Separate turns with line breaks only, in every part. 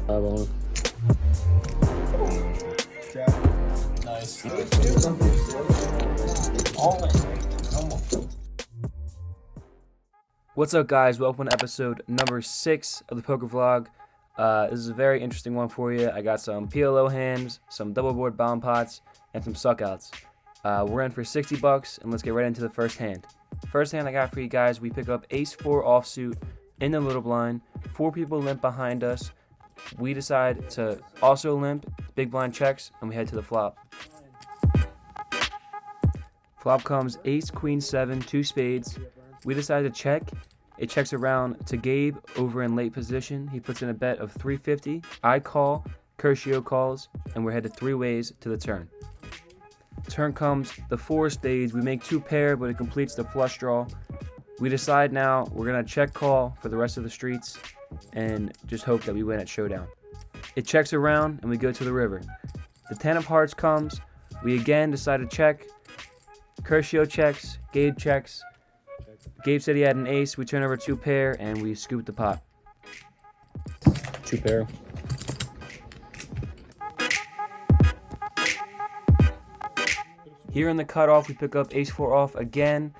On.
Nice.
What's up, guys? Welcome to episode number 6 of the poker vlog. This is a very interesting one for you. I got some PLO hands, some double board bomb pots, and some suckouts. We're in for $60, and let's get right into the first hand. First hand I got for you guys, we pick up ace-4 offsuit in the little blind. 4 people limp behind us. We decide to also limp. Big blind checks, and we head to the flop. Flop comes ace, queen, 7, 2 spades. We decide to check. It checks around to Gabe over in late position. He puts in a bet of $350. I call, Curcio calls, and we're headed 3 ways to the turn. Turn comes the 4 spades. We make 2 pair, but it completes the flush draw. We decide now we're going to check call for the rest of the streets and just hope that we win at showdown. It checks around, and we go to the river. The 10 of hearts comes. We again decide to check. Curcio checks. Gabe checks. Gabe said he had an ace. We turn over 2 pair, and we scoop the pot.
2 pair.
Here in the cutoff, we pick up ace-4 off again.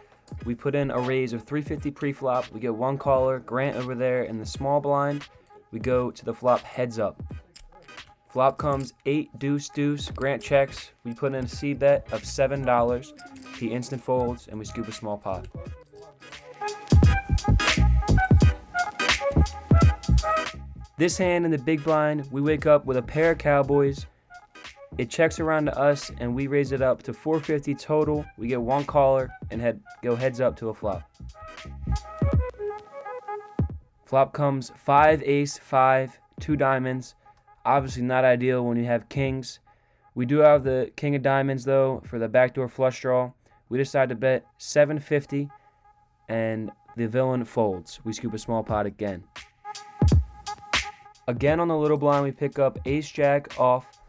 We put in a raise of $350 pre-flop. We get 1 caller, Grant over there in the small blind. We go to the flop heads up. Flop comes 8 deuce deuce. Grant checks. We put in a C bet of $7. He instant folds, and we scoop a small pot. This hand in the big blind, we wake up with a pair of cowboys. It checks around to us, and we raise it up to $450 total. We get 1 caller and go heads up to a flop. Flop comes 5 ace 5, 2 diamonds. Obviously not ideal when you have kings. We do have the king of diamonds though for the backdoor flush draw. We decide to bet $750, and the villain folds. We scoop a small pot again. Again on the little blind, we pick up ace jack off.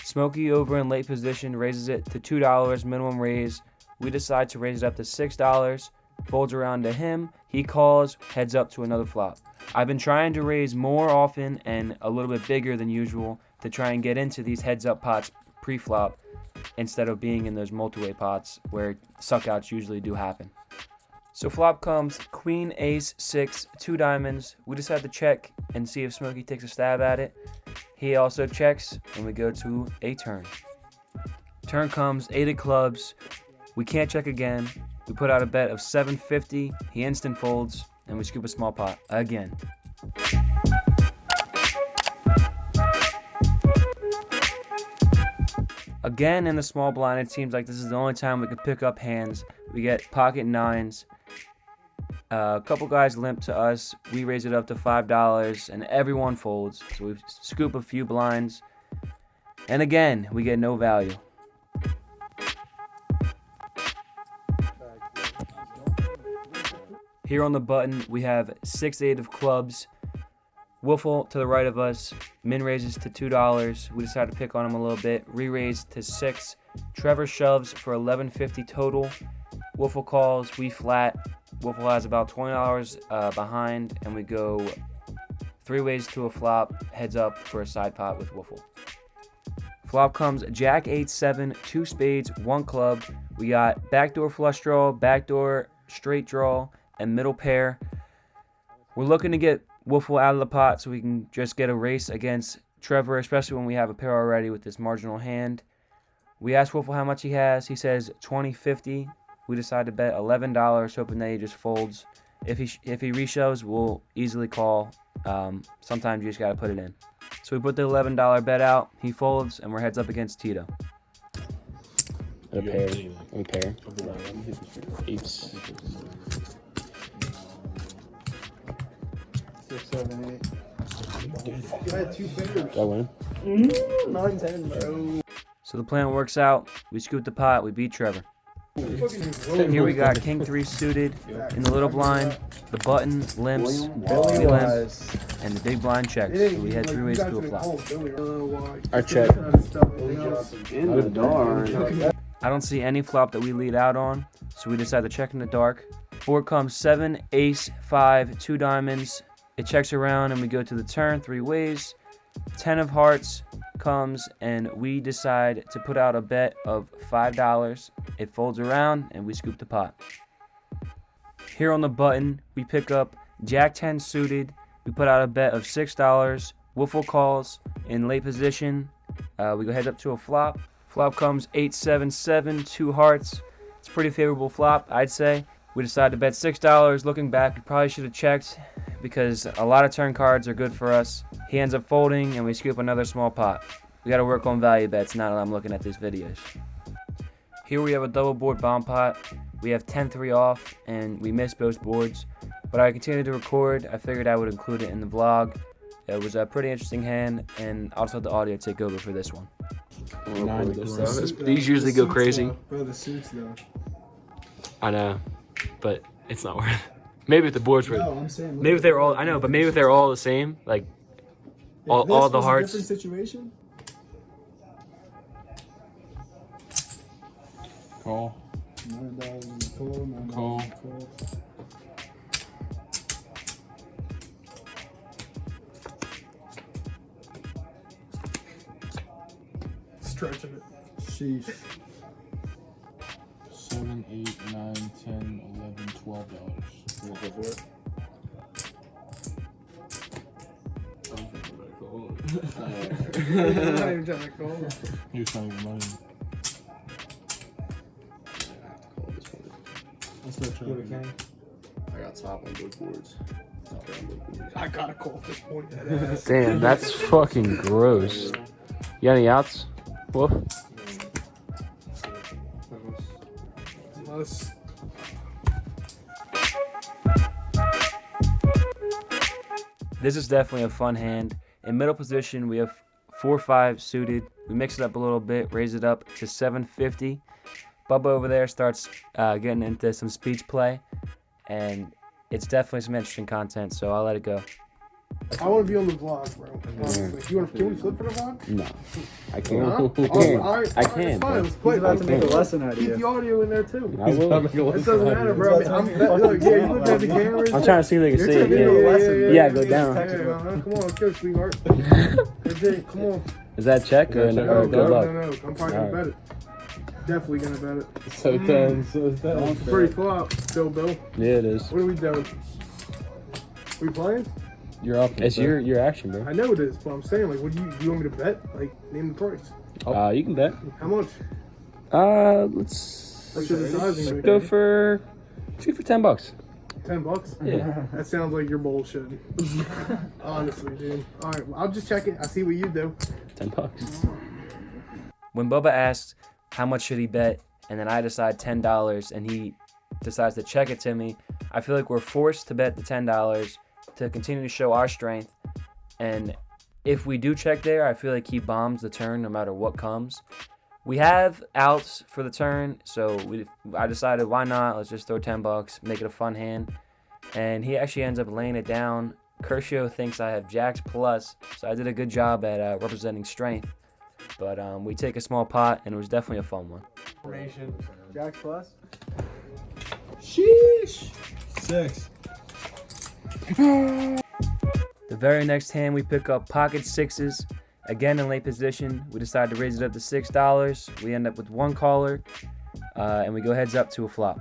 Smokey over in late position raises it to $2 minimum raise. We decide to raise it up to $6. Folds around to him. He calls, heads up to another flop. I've been trying to raise more often and a little bit bigger than usual to try and get into these heads up pots pre-flop instead of being in those multi-way pots where suckouts usually do happen. So flop comes queen ace 6, 2 diamonds. We decide to check and see if Smokey takes a stab at it. He also checks, and we go to a turn. Turn comes 8 of clubs. We can't check again. We put out a bet of $750. He instant folds, and we scoop a small pot again. Again in the small blind, it seems like this is the only time we could pick up hands. We get pocket 9s. A couple guys limp to us. We raise it up to $5, and everyone folds. So we scoop a few blinds. And again, we get no value. Here on the button, we have 6-8 of clubs. Wiffle to the right of us. Min raises to $2. We decide to pick on him a little bit. Re-raise to 6. Trevor shoves for $11.50 total. Wiffle calls. We flat. Wiffle has about $20 behind, and we go 3 ways to a flop. Heads up for a side pot with Wiffle. Flop comes jack 8, 7, 2 spades, 1 club. We got backdoor flush draw, backdoor straight draw, and middle pair. We're looking to get Wiffle out of the pot so we can just get a race against Trevor, especially when we have a pair already with this marginal hand. We ask Wiffle how much he has. He says $20.50. We decide to bet $11, hoping that he just folds. If he reshoves, we'll easily call. Sometimes you just gotta put it in. So we put the $11 bet out. He folds, and we're heads up against Tito.
A pair. A pair. 8s.
6, 7, 8. I had 2 fingers.
That win.
9, 10, bro.
So the plan works out. We scoop the pot. We beat Trevor. Here we got king 3 suited in the little blind. The button limps, we limp, and the big blind checks. So we had 3 ways to a flop.
Our check.
In the dark.
I don't see any flop that we lead out on, so we decide to check in the dark. Board comes 7, ace, 5, 2 diamonds. It checks around, and we go to the turn 3 ways. 10 of hearts comes, and we decide to put out a bet of $5. It folds around, and we scoop the pot. Here on the button, we pick up Jack 10 suited. We put out a bet of $6. Wiffle calls in late position. We go heads up to a flop. Flop comes 8-7-7, 2 hearts. It's a pretty favorable flop, I'd say. We decided to bet $6. Looking back, we probably should have checked because a lot of turn cards are good for us. He ends up folding, and we scoop another small pot. We got to work on value bets now that I'm looking at these videos. Here we have a double board bomb pot. We have 10-3 off, and we missed both boards. But I continued to record. I figured I would include it in the vlog. It was a pretty interesting hand, and I'll just let the audio take over for this one.
These usually go crazy.
Bro, the suits though.
I know, but it's not worth it. Maybe if the boards were,
No, I'm saying.
maybe if they're all, I know, but maybe if they're all the same, like all the hearts.
Different situation.
Call. Call.
Stretching it. Sheesh.
7, 8, 9, 10, 11, $12.
You want to go for it?
I'm not even trying to call.
You're trying to get money. Let's not try to get
I got top on both boards. Top on both boards.
I gotta call at this point.
Damn, that's fucking gross. You got any outs? Wolf?
Unless.
This is definitely a fun hand. In middle position, we have 4-5 suited. We mix it up a little bit, raise it up to 750. Bubba over there starts getting into some speech play, and it's definitely some interesting content, so I'll let it go.
I want to be on the vlog, bro. Honestly. Can we flip for the vlog?
No. I can't.
Huh?
I
All
can't. I
right,
can't.
it's fine. Let's play.
He's about to make a
can't.
lesson out of
Keep
you.
the audio in there too.
I will.
It doesn't matter, bro. Look, yeah, you look at the cameras.
I'm trying to see if they can
You're
see it.
taking
Yeah,
it.
go down.
Come on, let's go, sweetheart. Come on.
Is that check or
No,
good luck?
no. I'm probably gonna bet it. Definitely gonna bet it.
So 10, so 10.
Pretty flop, still, Bill.
Yeah, it is.
What are we doing? We playing?
You're up.
It's your action, bro.
I know it is, but I'm saying, like, what do you want me to bet? Like, name the price.
You can bet.
How much?
Let's
What's your sizing?
go for $10.
$10?
Yeah.
That sounds like you're bullshitting. Honestly, dude. All right, well, I'll just check it. I see what you do.
$10.
When Bubba asks how much should he bet, and then I decide $10, and he decides to check it to me, I feel like we're forced to bet the $10 to continue to show our strength. And if we do check there, I feel like he bombs the turn no matter what comes. We have outs for the turn, so I decided why not? Let's just throw $10, make it a fun hand. And he actually ends up laying it down. Kershaw thinks I have jacks plus, so I did a good job at representing strength. But we take a small pot, and it was definitely a fun one.
Formation. Jack plus.
Sheesh.
6.
The very next hand, we pick up pocket sixes. Again in late position, we decide to raise it up to $6. We end up with one caller, and we go heads up to a flop.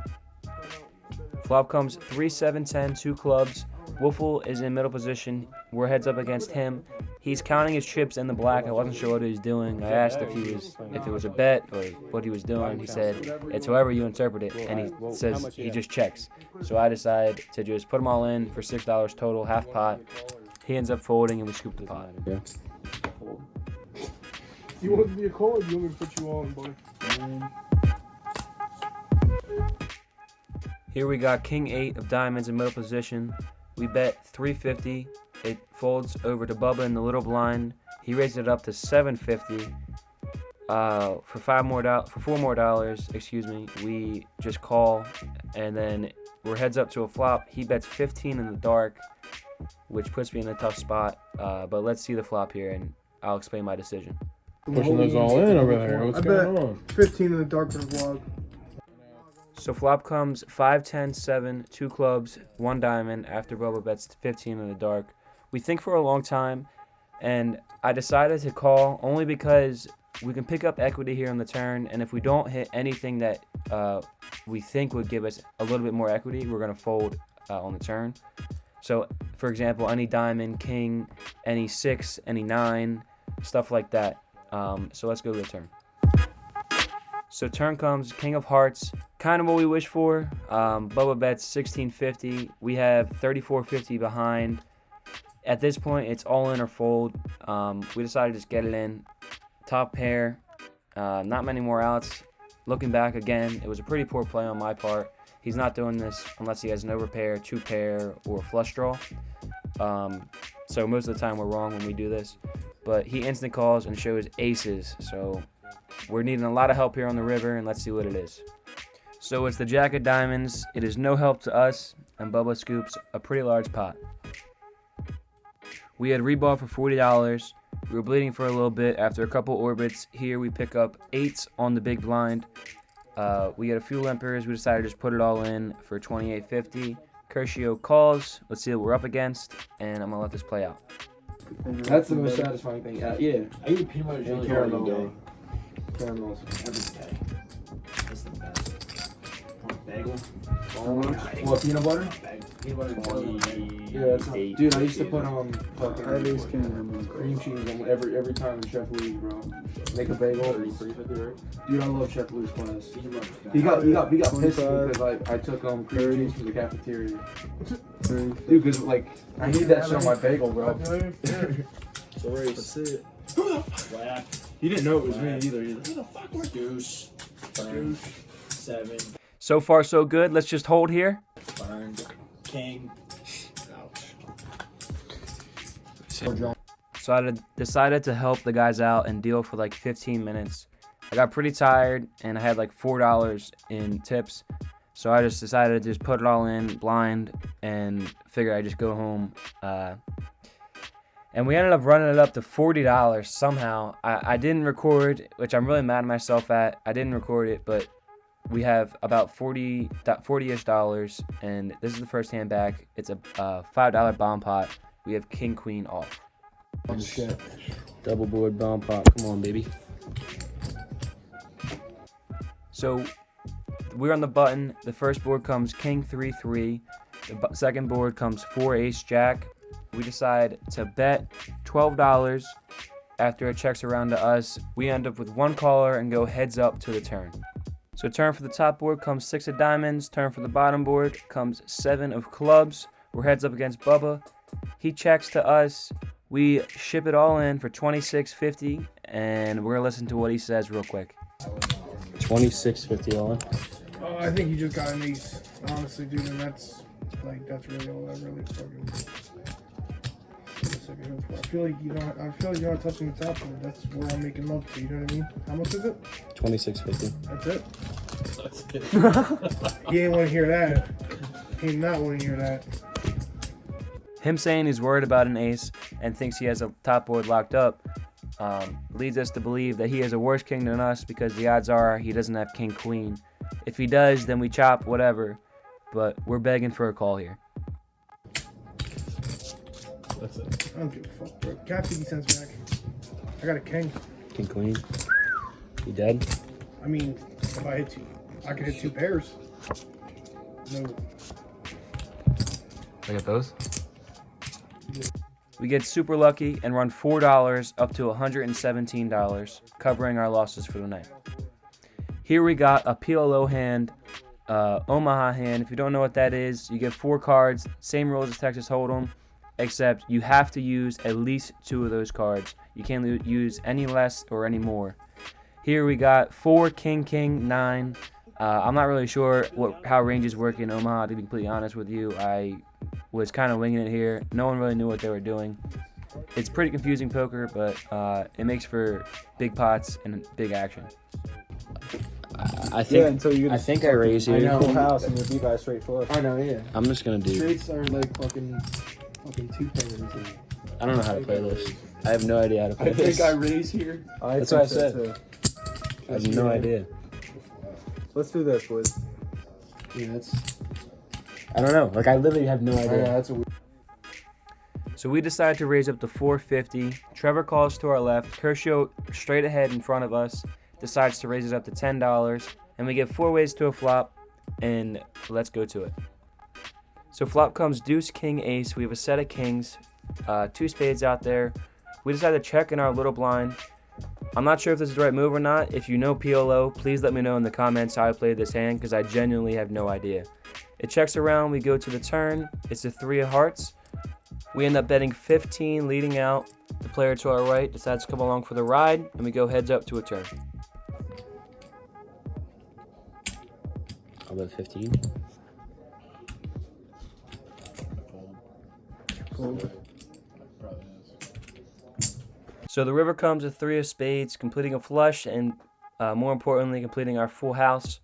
Flop comes 3-7-10, 2 clubs. Wiffle is in middle position. We're heads up against him. He's counting his chips in the black. I wasn't sure what he was doing. I asked if it was a bet or what he was doing. He said it's however you interpret it, and he says he just checks. So I decide to just put them all in for $6 total, half pot. He ends up folding, and we scoop the pot.
Yeah.
You want to be a call, or do you want me to put you on, buddy?
Here we got King 8 of diamonds in middle position. We bet $350. It folds over to Bubba in the little blind. He raised it up to $750. For $4 more, excuse me, we just call, and then we're heads up to a flop. He bets 15 in the dark, which puts me in a tough spot. But let's see the flop here, and I'll explain my decision.
Pushing those all in over there. What's going on?
15 in the dark for the vlog.
So flop comes 5-10-7, 2 clubs, 1 diamond after Bubba bets 15 in the dark. We think for a long time, And I decided to call only because we can pick up equity here on the turn, and if we don't hit anything that we think would give us a little bit more equity, we're going to fold on the turn. So, for example, any diamond, king, any 6, any 9, stuff like that. So let's go to the turn. So turn comes king of hearts, kind of what we wish for. Bubba bets 1650. We have 3450 behind. At this point, it's all in or fold. We decided to just get it in. Top pair, not many more outs. Looking back again, it was a pretty poor play on my part. He's not doing this unless he has an overpair, 2-pair, or flush draw. So most of the time we're wrong when we do this. But he instant calls and shows aces. So we're needing a lot of help here on the river, and let's see what it is. So it's the jack of diamonds. It is no help to us, and Bubba scoops a pretty large pot. We had rebought for $40. We were bleeding for a little bit. After a couple orbits, here we pick up 8s on the big blind. We had a few limpers. We decided to just put it all in for $28.50. Curcio calls. Let's see what we're up against, and I'm going to let this play out.
That's the most satisfying thing. Yeah.
I eat peanut butter jelly
Caramel.
every day.
Caramels.
Every day. That's the best. Bagel.
What, peanut butter?
Peanut butter jelly.
Yeah, that's not, dude, I used to put fucking cream cheese on every time in Chef Louis, bro. Make a bagel. Dude, I love Chef Louis' class. He got pissed because I took cream cheese from the cafeteria. Dude, because like I need that shit on my bagel, bro.
It's a race. That's it. Black.
You didn't know it was me either.
Who the fuck were Goose? Burn. 7.
So far, so good. Let's just hold here.
Burned. King. Ouch.
So I decided to help the guys out and deal for like 15 minutes. I got pretty tired, and I had like $4 in tips. So I just decided to just put it all in blind and figure I'd just go home. And we ended up running it up to $40 somehow. I didn't record, which I'm really mad at myself at. I didn't record it, but we have about $40-ish dollars, and this is the first hand back. It's a $5 bomb pot. We have king queen off.
Oh shit.
Double board bomb pot. Come on, baby.
So we're on the button. The first board comes king 3-3. The second board comes 4 ace jack. We decide to bet $12. After it checks around to us, we end up with one caller and go heads up to the turn. So turn for the top board comes 6 of diamonds. Turn for the bottom board comes 7 of clubs. We're heads up against Bubba. He checks to us. We ship it all in for $26.50, and we're gonna listen to what he says real quick.
$26.50 all in.
Oh, I think you just got an ace. Honestly, dude, and that's really all I really fucking. I feel like you're not touching the top board. That's where I'm making love to. You know what I mean? How much is it?
$26.50.
That's it. He ain't want to hear that. He ain't not want to hear that.
Him saying he's worried about an ace and thinks he has a top board locked up leads us to believe that he has a worse king than us, because the odds are he doesn't have king queen. If he does, then we chop whatever, but we're begging for a call here.
That's it.
I don't give a fuck, bro. Got 50 cents back. I got a king.
King queen. You dead?
I mean, if I hit 2, I could hit 2 pairs. No.
I got those.
We get super lucky and run $4 up to $117, covering our losses for the night. Here we got a PLO hand, Omaha hand. If you don't know what that is, you get 4 cards, same rules as Texas Hold'em, except you have to use at least 2 of those cards. You can't use any less or any more. Here we got 4 king, 9. I'm not really sure how ranges work in Omaha, to be completely honest with you. I was kind of winging it here. No one really knew what they were doing. It's pretty confusing poker, but it makes for big pots and big action.
I think
until you
I think I raise here.
I know.
full house and you'll be by straight flush.
I know, yeah.
I'm just gonna do.
Straights are like fucking 2 pairs.
I don't know how to play this. I have no idea how to play
I
this.
think I raise here.
That's what I said. I have no idea.
Let's do this, boys.
Yeah, that's.
I don't know. Like, I literally have no idea.
Yeah, that's a.
So we decided to raise up to 450. Trevor calls to our left. Kershaw, straight ahead in front of us, decides to raise it up to $10. And we get 4 ways to a flop. And let's go to it. So flop comes deuce, king, ace. We have a set of kings, 2 spades out there. We decided to check in our little blind. I'm not sure if this is the right move or not. If you know PLO, please let me know in the comments how I played this hand, because I genuinely have no idea. It checks around, we go to the turn. It's a 3 of hearts. We end up betting 15, leading out. The player to our right decides to come along for the ride, and we go heads up to a turn.
I'll bet 15.
So the river comes a 3 of spades, completing a flush, and more importantly, completing our full house.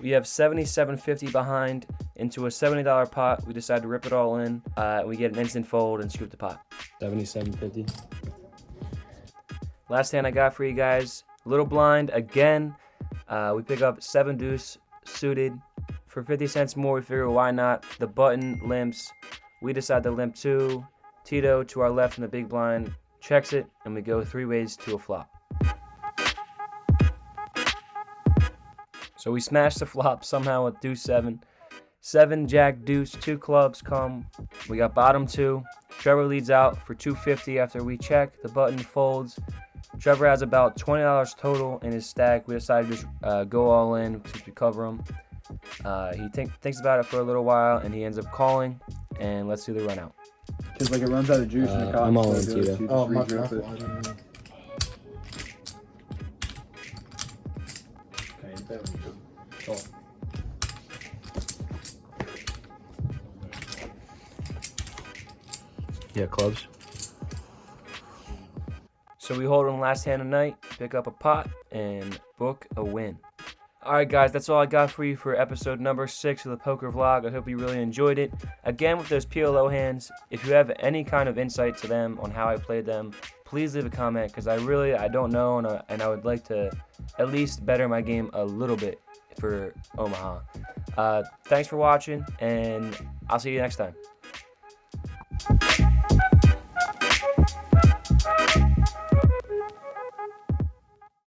We have $77.50 behind into a $70 pot. We decide to rip it all in. We get an instant fold and scoop the pot.
$77.50.
Last hand I got for you guys, little blind again. We pick up 7 deuce suited. For 50 cents more, we figure why not. The button limps. We decide to limp 2. Tito to our left in the big blind checks it, and we go 3 ways to a flop. So we smash the flop somehow with deuce 7. 7, jack, deuce, 2 clubs come. We got bottom 2. Trevor leads out for $250 after we check. The button folds. Trevor has about $20 total in his stack. We decided to just go all in since we cover him. He thinks about it for a little while, and he ends up calling. And let's see the run out.
Because like it runs out of juice in the cotton.
I'm all in,
so
Tito.
you just
Oh, my
re-drip it.
fault. I didn't know.
Yeah, clubs.
So we hold on last hand of night, pick up a pot, and book a win. Alright guys, that's all I got for you for episode number 6 of the poker vlog. I hope you really enjoyed it. Again, with those PLO hands, if you have any kind of insight to them on how I played them, please leave a comment, because I don't know, and I would like to at least better my game a little bit for Omaha. Thanks for watching, and I'll see you next time.